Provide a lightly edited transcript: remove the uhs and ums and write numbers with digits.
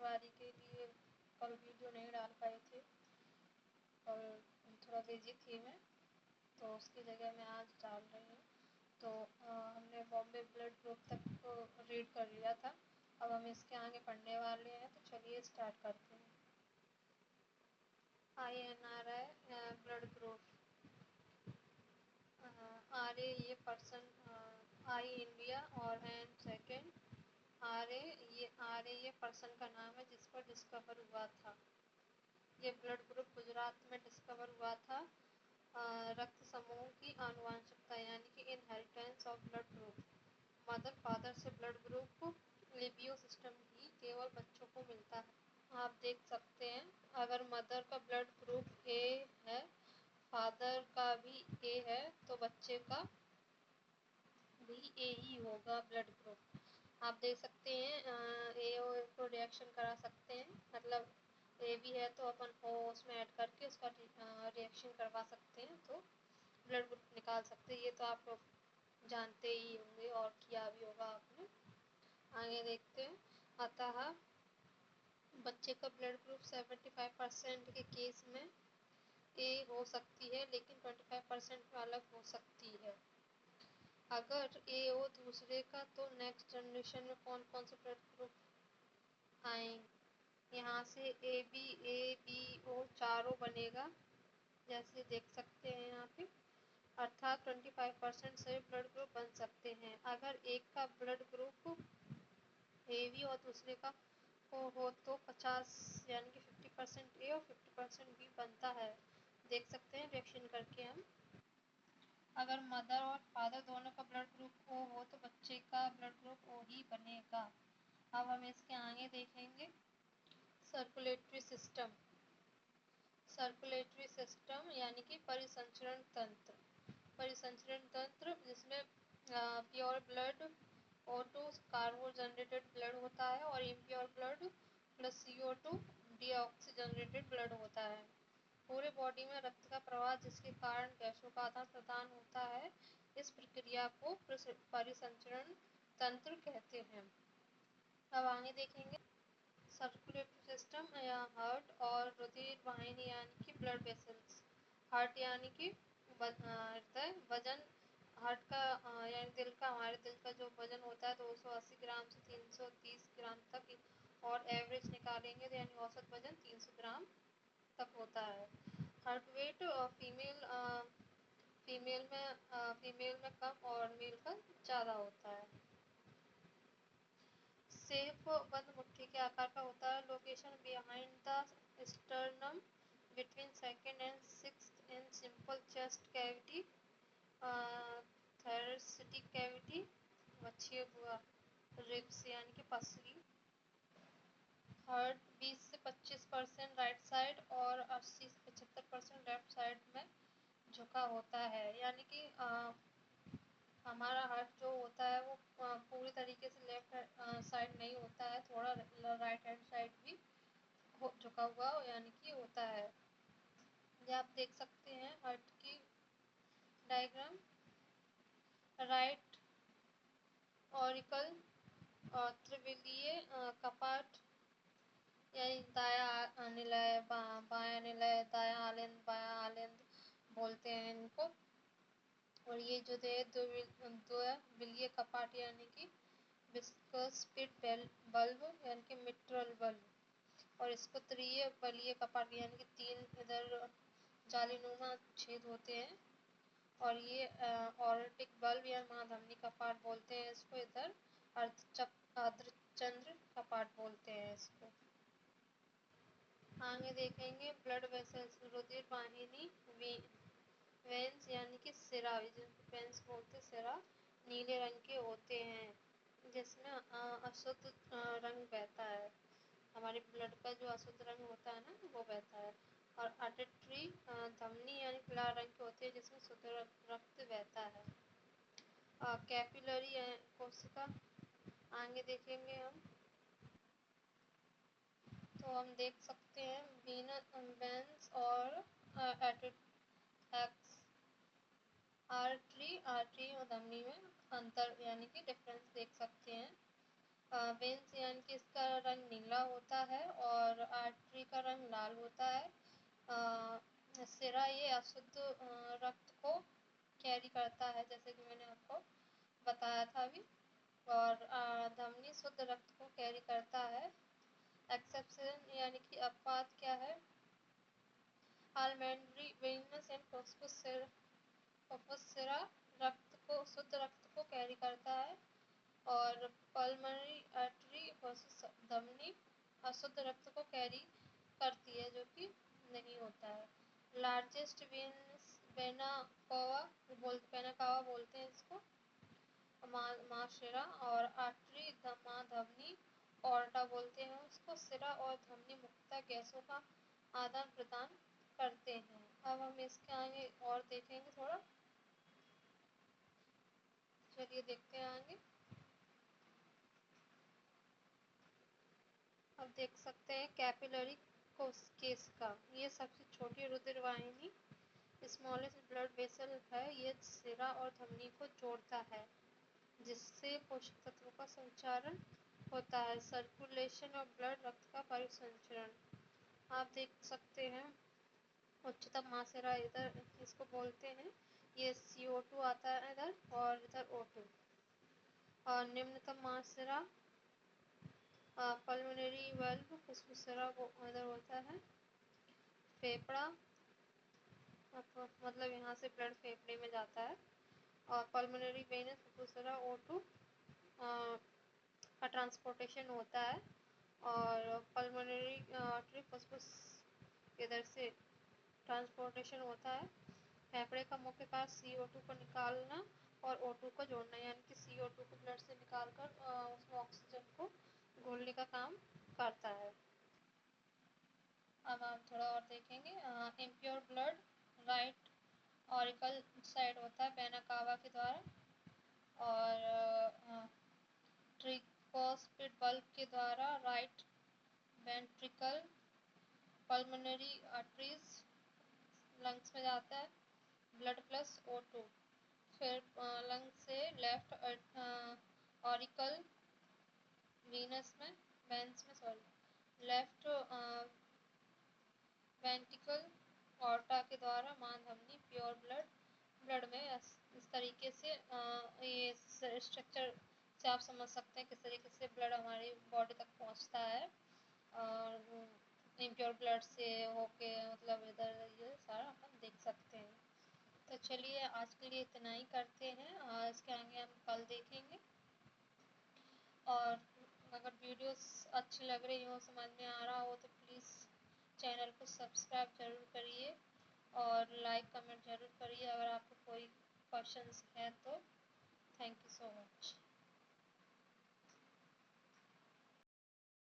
दिवाली के लिए कल वीडियो नहीं डाल पाई थी और थोड़ा बिजी थी मैं, तो उसकी जगह मैं आज डाल रही हूँ। तो हमने बॉम्बे ब्लड ग्रुप तक को रीड कर लिया था, अब हम इसके आगे पढ़ने वाले हैं, तो चलिए स्टार्ट करते हैं। INRI ब्लड ग्रुप, RA ये पर्सन, I इंडिया और N सेकेंड। RA ये पर्सन का नाम है जिस पर डिस्कवर हुआ था। ये ब्लड ग्रुप गुजरात में डिस्कवर हुआ था। रक्त समूह की आनुवंशिकता यानी कि inheritance of blood group. Mother father से ब्लड ग्रुप लिबियो सिस्टम ही केवल बच्चों को मिलता है। आप देख सकते हैं, अगर मदर का ब्लड ग्रुप ए है, फादर का भी ए है, तो बच्चे का भी ए ही होगा ब्लड ग्रुप। आप देख सकते हैं ए को रिएक्शन करा सकते हैं, मतलब ए भी है तो अपन ओ उसमें ऐड करके उसका रिएक्शन करवा सकते हैं, तो ब्लड ग्रुप निकाल सकते हैं। ये तो आप लोग जानते ही होंगे और किया भी होगा आपने। आगे देखते हैं। अतः बच्चे का ब्लड ग्रुप 75% के केस में ए हो सकती है, लेकिन 25% में अलग हो सकती है। अगर ए हो दूसरे का, तो नेक्स्ट जनरेशन में कौन कौन से ब्लड ग्रुप आएंगे। यहाँ से ए बी ओ चारों बनेगा, जैसे देख सकते हैं यहाँ पे, अर्थात 25% से ब्लड ग्रुप बन सकते हैं। अगर एक का ब्लड ग्रुप ए बी और दूसरे का हो तो 50 यानी कि 50% ए और 50% बी बनता है। देख सकते हैं रिएक्शन करके हम। अगर मदर और फादर दोनों का ब्लड ग्रुप ओ हो तो बच्चे का ब्लड ग्रुप ओ ही बनेगा। अब हम इसके आगे देखेंगे। Circulatory system. सर्कुलेटरी सिस्टम यानी कि परिसंचरण तंत्र। परिसंचरण तंत्र जिसमें प्योर ब्लड O2 कार्बो जनरेटेड ब्लड होता है और impure blood plus CO2 deoxygenated blood होता है। पूरे बॉडी में रक्त का प्रवाह जिसके कारण गैसों का आदान प्रदान होता है, इस प्रक्रिया को परिसंचरण तंत्र कहते हैं। अब आगे देखेंगे। सर्कुलेटरी सिस्टम या हार्ट और रुधिर वाहिनी यानी कि ब्लड वेसल्स। हार्ट यानी कि हृदय, वजन हार्ट का यानी दिल का, हमारे दिल का जो वजन होता है 280 ग्राम से 330 ग्राम तक, और एवरेज निकालेंगे तो यानी औसत वजन 300 ग्राम तक होता है। हार्ट वेट फीमेल में कम और मेल का ज़्यादा होता है। सेफ बंद मुट्ठी के आकार का होता है। Location behind the sternum between second and sixth in simple chest cavity, thoracic cavity, वक्षीय गुहा, रिब्स यानी कि पसली। हार्ट 20 से 25% राइट साइड और 80 से 75% लेफ्ट साइड में झुका होता है, यानी कि हमारा हार्ट जो होता है वो पूरी तरीके से लेफ्ट साइड नहीं होता है, थोड़ा राइट हैंड साइड भी झुका हुआ यानी कि होता है। ये आप देख सकते हैं हार्ट की डायग्राम। राइट ऑरिकल और त्रिविलीय कपाट यानी दाया निलय, बाया निलय, दाया आलिंद, बाया आलिंद बोलते हैं इनको। और ये जो दो बिलीय कपाट यानी कि विस्कस पिट बल्ब यानी कि मिट्रल बल्ब, और इसको त्रिय बलीय कपाट यानी कि 3 इधर जालीनुमा छेद होते हैं, और ये ऑर्टिक बल्ब या महाधमनी कपाट बोलते हैं इसको, इधर अर्धचंद्र कपाट बोलते हैं इसको। आगे देखेंगे ब्लड वेसल्स, रुधिर वाहिनी, वेन्स यानी कि सिरा, जिनको वेन्स बोलते, सिरा नीले रंग के होते हैं, जिसमें अशुद्ध रंग बहता है। हमारे ब्लड का जो अशुद्ध रंग होता है ना, वो बहता है। और आर्टरी धमनी यानी कि लाल रंग की होती है, जिसमें शुद्ध रक्त बहता है। कैपिलरी कोशिका आगे देखेंगे हम, तो हम देख सकते हैं वेन्स और आर्टरी और धमनी में अंतर यानी कि डिफरेंस देख सकते हैं। वेन्स यानी कि इसका रंग नीला होता है और आर्टरी का रंग लाल होता है। सिरा ये अशुद्ध रक्त को कैरी करता है, जैसे कि मैंने आपको बताया था अभी। और धमनी शुद्ध रक्त को कैरी करता है। एक्सेप्शन यानी कि अपवाद क्या है? आलमेंड्री वेनस एंड पफुस्सिरा शुद्ध रक्त को कैरी करता है। और पल्मोनरी आर्टरी वर्सेस धमनी अशुद्ध रक्त को कैरी करती है, जो कि नहीं होता है। लार्जेस्ट वेना कावा बोलते हैं इसको, माशिरा। और आर्टरी धमनी ऑर्टा बोलते हैं उसको। सिरा और धमनी मुख्यतः गैसों का आदान प्रदान करते हैं। अब हम इसके आगे और देखेंगे थोड़ा। चलिए देखते हैं आगे। अब देख सकते हैं कैपिलरी केस का। ये सबसे छोटी रुधिर वाहिनी स्मॉलेस्ट ब्लड वेसल है। ये सिरा और धमनी को जोड़ता है, जिससे पोषक तत्वों का संचारण होता है। सर्कुलेशन ऑफ ब्लड, रक्त का परिसंचरण। आप देख सकते हैं उच्चतम महाशिरा इधर इसको बोलते हैं। ये CO2 आता है इधर, और इधर O2। और निम्नतम महाशिरा पल्मोनरी वाल्व फुस्फुसिरा वो इधर होता है। फेफड़ा मतलब यहाँ से ब्लड फेफड़े में जाता है। और पल्मोनरी वेनस फुस्फुसिरा O2 का ट्रांसपोर्टेशन होता है। और पल्मोनरी आर्टरी फुस्फुस इधर से ट्रांसपोर्टेशन होता है। फेफड़े का मुख्य कार्य CO2 को निकालना और O2 को जोड़ना, यानी कि CO2 को ब्लड से निकालकर उसमें ऑक्सीजन को घोलने का काम करता है। अब आप थोड़ा और देखेंगे। Impure blood right auricle side होता है वेना कावा के द्वारा, और ट्रिकोस्पिड बल्ब के द्वारा right ventricle. Pulmonary arteries lungs में जाता है ब्लड प्लस O2। फिर लंग से लेफ्ट ऑरिकल वेन्स में लेफ्ट वेंट्रिकल ऑर्टा के द्वारा मान धमनी प्योर ब्लड में। इस तरीके से ये स्ट्रक्चर से आप समझ सकते हैं किस तरीके से ब्लड हमारी बॉडी तक पहुंचता है। और इम्प्योर ब्लड से होके मतलब इधर ये सारा अपन देख सकते हैं। तो चलिए आज के लिए इतना ही करते हैं, इसके आगे हम कल देखेंगे। और अगर वीडियोस अच्छी लग रही हो, समझ में आ रहा हो, तो प्लीज़ चैनल को सब्सक्राइब ज़रूर करिए और लाइक कमेंट ज़रूर करिए। अगर आपको कोई क्वेश्चंस है तो थैंक यू सो मच।